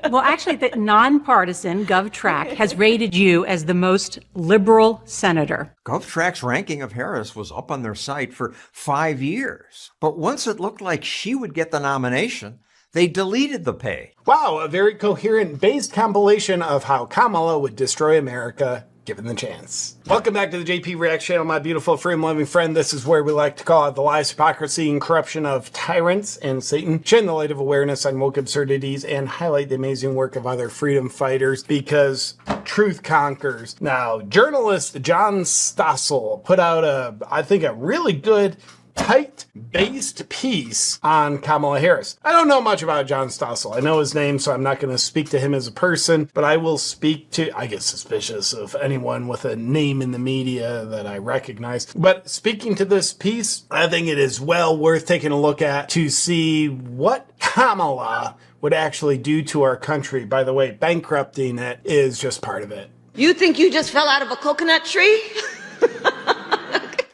Well, actually, the nonpartisan GovTrack has rated you as the most liberal senator. GovTrack's ranking of Harris was up on their site for 5 years. But once it looked like she would get the nomination, they deleted the page. Wow, a very coherent, based compilation of how Kamala would destroy America given the chance. Welcome back to the JP React channel, my beautiful freedom-loving friend. This is where we like to call it the lies, hypocrisy, and corruption of tyrants and Satan, shine the light of awareness on woke absurdities, and highlight the amazing work of other freedom fighters, because truth conquers. Now, journalist John Stossel put out I think a really good, tight-based piece on Kamala Harris. I don't know much about John Stossel. I know his name, so I'm not going to speak to him as a person, but I will speak to, I get suspicious of anyone with a name in the media that I recognize. But speaking to this piece, I think it is well worth taking a look at to see what Kamala would actually do to our country. By the way, bankrupting it is just part of it. You think you just fell out of a coconut tree?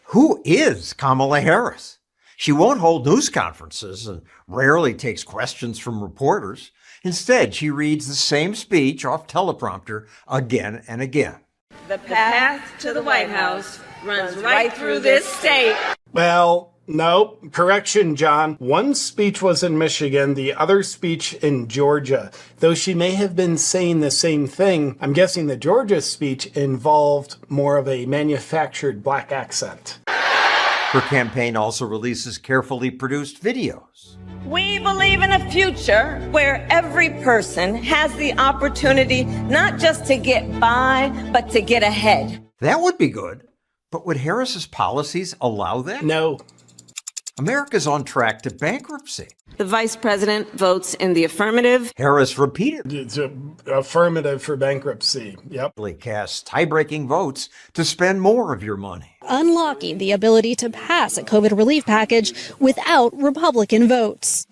Who is Kamala Harris? She won't hold news conferences and rarely takes questions from reporters. Instead, she reads the same speech off teleprompter again and again. The path to the White House runs right through this state. Well, no, correction, John. One speech was in Michigan, the other speech in Georgia. Though she may have been saying the same thing, I'm guessing the Georgia speech involved more of a manufactured black accent. Her campaign also releases carefully produced videos. We believe in a future where every person has the opportunity not just to get by, but to get ahead. That would be good. But would Harris's policies allow that? No. America's on track to bankruptcy. The vice president votes in the affirmative. Harris repeatedly It's an affirmative for bankruptcy. Yep. casts tie-breaking votes to spend more of your money. Unlocking the ability to pass a COVID relief package without Republican votes.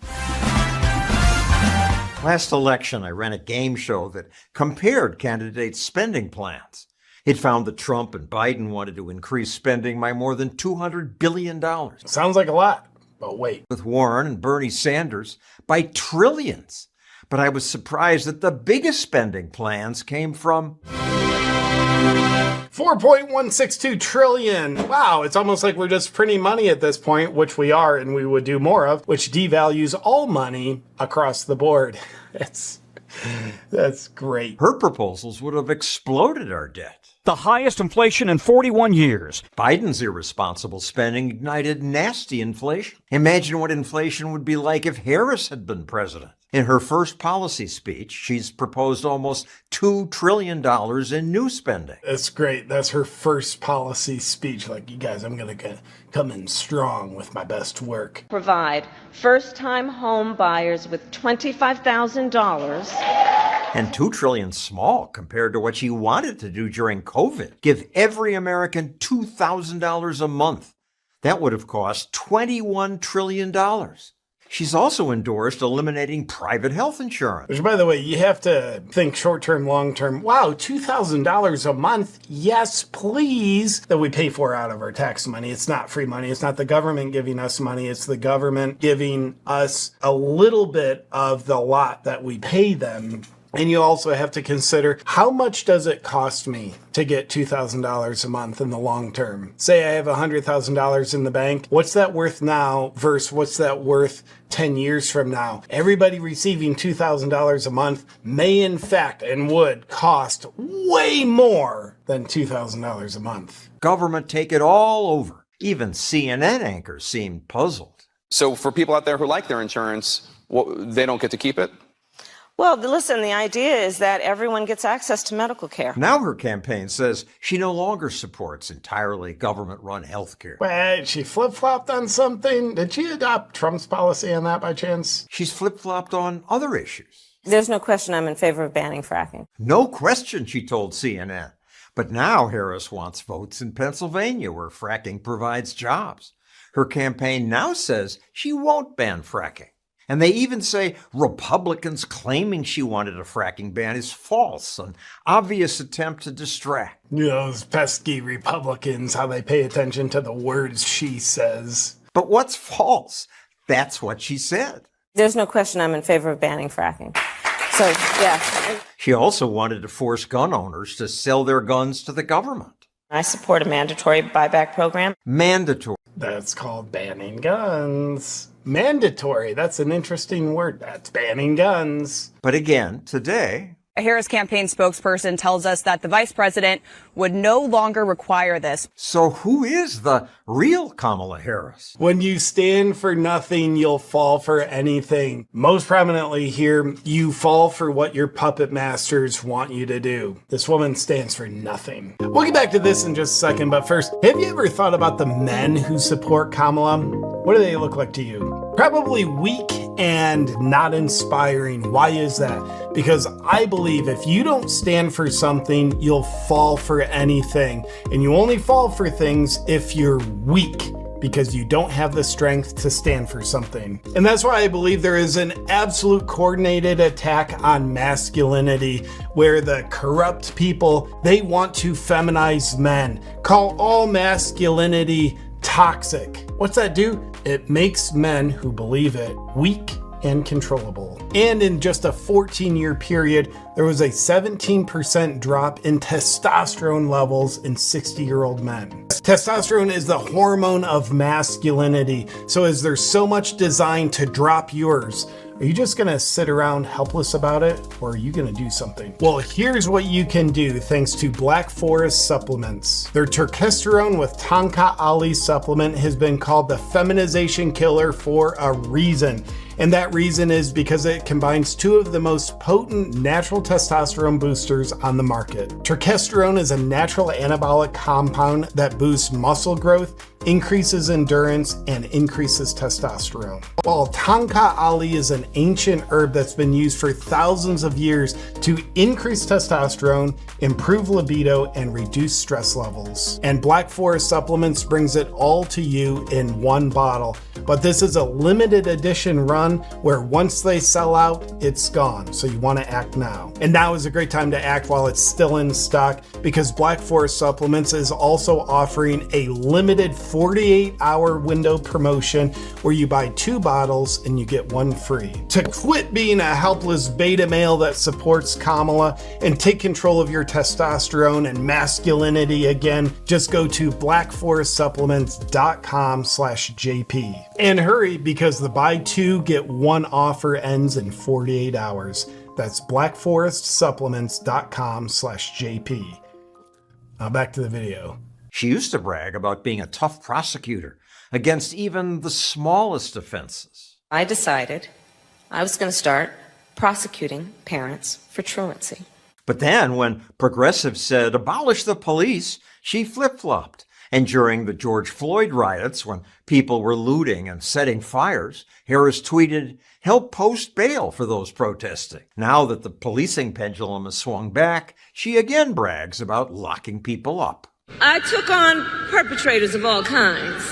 Last election, I ran a game show that compared candidates' spending plans. It found that Trump and Biden wanted to increase spending by more than $200 billion. Sounds like a lot, but wait. With Warren and Bernie Sanders by trillions. But I was surprised that the biggest spending plans came from 4.162 trillion. Wow, it's almost like we're just printing money at this point, which we are and we would do more of, which devalues all money across the board. That's great. her proposals would have exploded our debt. The highest inflation in 41 years. Biden's irresponsible spending ignited nasty inflation. Imagine what inflation would be like if Harris had been president. In her first policy speech, she's proposed almost $2 trillion in new spending. That's great. That's her first policy speech. Like, you guys, I'm going to come in strong with my best work. Provide first-time home buyers with $25,000. And $2 trillion small compared to what she wanted to do during COVID. Give every American $2,000 a month. That would have cost $21 trillion. She's also endorsed eliminating private health insurance. Which, by the way, you have to think short-term, long-term. Wow, $2,000 a month. Yes, please. That we pay for out of our tax money. It's not free money. It's not the government giving us money. It's the government giving us a little bit of the lot that we pay them. And you also have to consider, how much does it cost me to get $2,000 a month in the long term? Say I have $100,000 in the bank. What's that worth now versus what's that worth 10 years from now? Everybody receiving $2,000 a month may in fact and would cost way more than $2,000 a month. Government take it all over. Even CNN anchors seemed puzzled. So for people out there who like their insurance, they don't get to keep it? Well, listen, the idea is that everyone gets access to medical care. Now her campaign says she no longer supports entirely government-run health care. Wait, she flip-flopped on something? Did she adopt Trump's policy on that by chance? She's flip-flopped on other issues. There's no question I'm in favor of banning fracking. No question, she told CNN. But now Harris wants votes in Pennsylvania, where fracking provides jobs. Her campaign now says she won't ban fracking. And they even say Republicans claiming she wanted a fracking ban is false, an obvious attempt to distract. You know, those pesky Republicans, how they pay attention to the words she says. But what's false? That's what she said. There's no question I'm in favor of banning fracking. So, yeah. She also wanted to force gun owners to sell their guns to the government. I support a mandatory buyback program. Mandatory. That's called banning guns. Mandatory. That's an interesting word. That's banning guns. But again, today, A Harris campaign spokesperson tells us that the vice president would no longer require this. so who is the real Kamala Harris? When you stand for nothing, you'll fall for anything. Most prominently here, you fall for what your puppet masters want you to do. This woman stands for nothing. We'll get back to this in just a second, but first, have you ever thought about the men who support Kamala? What do they look like to you? Probably weak and not inspiring. Why is that? Because I believe if you don't stand for something, you'll fall for anything. And you only fall for things if you're weak, because you don't have the strength to stand for something. And that's why I believe there is an absolute coordinated attack on masculinity, where the corrupt people, they want to feminize men, call all masculinity toxic. What's that do? It makes men who believe it weak and controllable. And in just a 14-year period, there was a 17% drop in testosterone levels in 60-year-old men. Testosterone is the hormone of masculinity. So is there so much designed to drop yours? Are you just gonna sit around helpless about it, or are you gonna do something? Well, here's what you can do thanks to Black Forest supplements. Their Turkesterone with Tonka Ali supplement has been called the feminization killer for a reason. And that reason is because it combines two of the most potent natural testosterone boosters on the market. Turkesterone is a natural anabolic compound that boosts muscle growth, increases endurance, and increases testosterone. While Tonka Ali is an ancient herb that's been used for thousands of years to increase testosterone, improve libido, and reduce stress levels. And Black Forest Supplements brings it all to you in one bottle. But this is a limited edition run where once they sell out, it's gone. So you want to act now. And now is a great time to act while it's still in stock, because Black Forest Supplements is also offering a limited 48-hour window promotion where you buy 2 bottles and you get 1 free. To quit being a helpless beta male that supports Kamala and take control of your testosterone and masculinity again, just go to blackforestsupplements.com/JP. And hurry, because the buy 2 get 1 offer ends in 48 hours. That's blackforestsupplements.com/JP. Now back to the video. She used to brag about being a tough prosecutor against even the smallest offenses. I decided I was going to start prosecuting parents for truancy. But then when progressives said abolish the police, she flip-flopped. And during the George Floyd riots, when people were looting and setting fires, Harris tweeted, "Help post bail for those protesting." Now that the policing pendulum has swung back, she again brags about locking people up. I took on perpetrators of all kinds.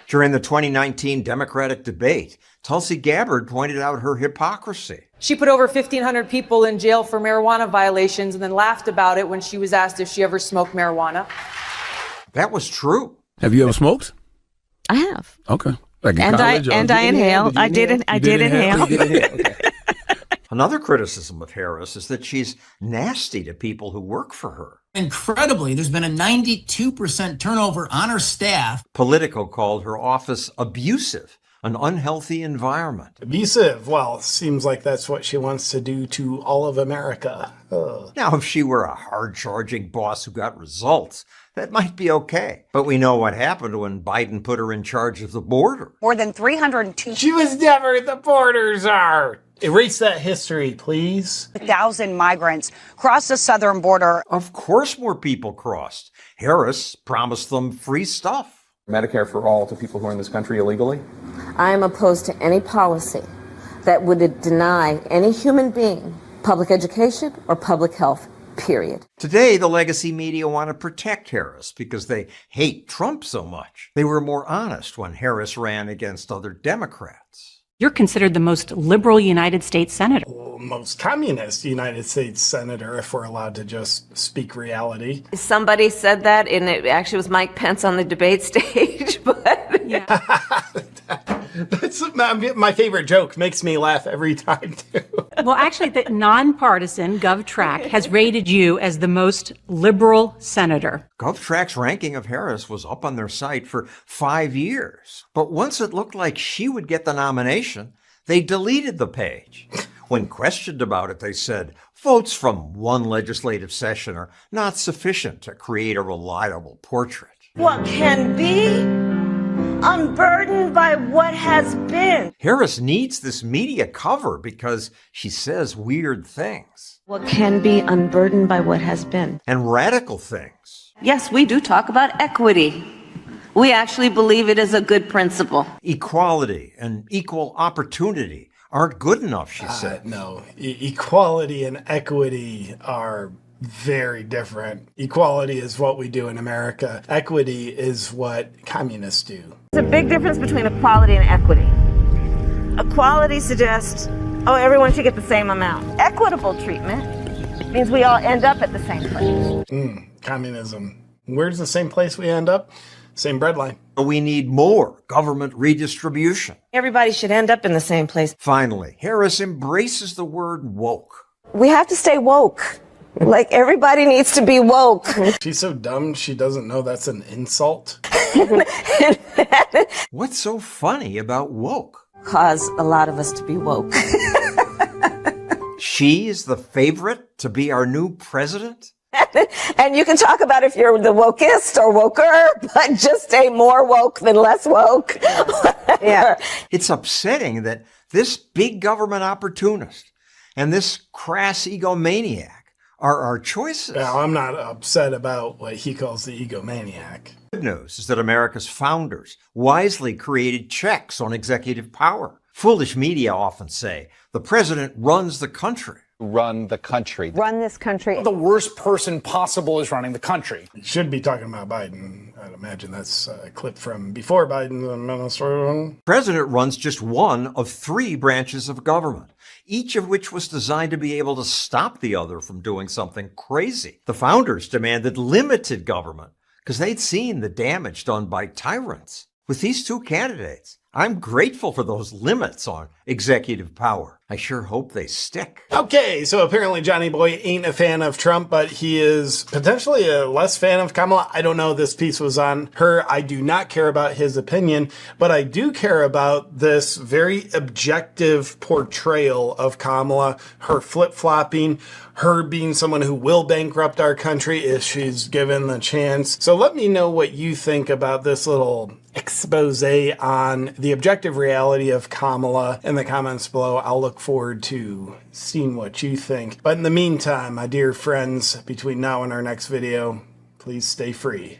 During the 2019 Democratic debate, Tulsi Gabbard pointed out her hypocrisy. She put over 1,500 people in jail for marijuana violations and then laughed about it when she was asked if she ever smoked marijuana. That was true. Have you ever smoked? I have. Okay. Like in And college, I inhale. I did inhale. Okay. Another criticism of Harris is that she's nasty to people who work for her. Incredibly, there's been a 92% turnover on her staff. Politico called her office abusive, an unhealthy environment. Abusive? Well, seems like that's what she wants to do to all of America. Ugh. Now, if she were a hard-charging boss who got results, that might be okay. But we know what happened when Biden put her in charge of the border. More than 302,000 She was never the border czar. Erase that history, please. migrants crossed the southern border. Of course more people crossed. Harris promised them free stuff. Medicare for all to people who are in this country illegally? I am opposed to any policy that would deny any human being public education or public health, period. Today, the legacy media want to protect Harris because they hate Trump so much. They were more honest when Harris ran against other Democrats. You're considered the most liberal United States senator. Most communist United States senator, if we're allowed to just speak reality. Somebody said that, and it actually was Mike Pence on the debate stage, but... Yeah. That's my favorite joke. Makes me laugh every time, too. Well, actually, the nonpartisan GovTrack has rated you as the most liberal senator. GovTrack's ranking of Harris was up on their site for 5 years. But once it looked like she would get the nomination, they deleted the page. When questioned about it, they said, votes from one legislative session are not sufficient to create a reliable portrait. What can be unburdened by what has been. Harris needs this media cover because she says weird things. What can be unburdened by what has been. And radical things. Yes, we do talk about equity. We actually believe it is a good principle. Equality and equal opportunity aren't good enough, she said. No, equality and equity are very different. Equality is what we do in America. Equity is what communists do. There's a big difference between equality and equity. Equality suggests, everyone should get the same amount. Equitable treatment means we all end up at the same place. Communism. Where's the same place we end up? Same breadline. We need more government redistribution. Everybody should end up in the same place. Finally, Harris embraces the word woke. We have to stay woke. Like, everybody needs to be woke. She's so dumb, she doesn't know that's an insult. What's so funny about woke? Cause a lot of us to be woke. She is the favorite to be our new president? And you can talk about if you're the wokest or woker, but just stay more woke than less woke. Yeah. It's upsetting that this big government opportunist and this crass egomaniac are our choices. Now, I'm not upset about what he calls the egomaniac. Good news is that America's founders wisely created checks on executive power. Foolish media often say the president runs the country. Run the country. Run this country. The worst person possible is running the country. Should be talking about Biden. I'd imagine that's a clip from before Biden's administration. President runs just one of 3 branches of government, each of which was designed to be able to stop the other from doing something crazy. The founders demanded limited government because they'd seen the damage done by tyrants. With these 2 candidates, I'm grateful for those limits on executive power. I sure hope they stick. Okay, so apparently Johnny Boy ain't a fan of Trump, but he is potentially a less fan of Kamala. I don't know. This piece was on her. I do not care about his opinion, but I do care about this very objective portrayal of Kamala, her flip-flopping, her being someone who will bankrupt our country if she's given the chance. So let me know what you think about this little expose on the objective reality of Kamala in the comments below. I'll look forward to seeing what you think. But in the meantime, my dear friends, between now and our next video, please stay free.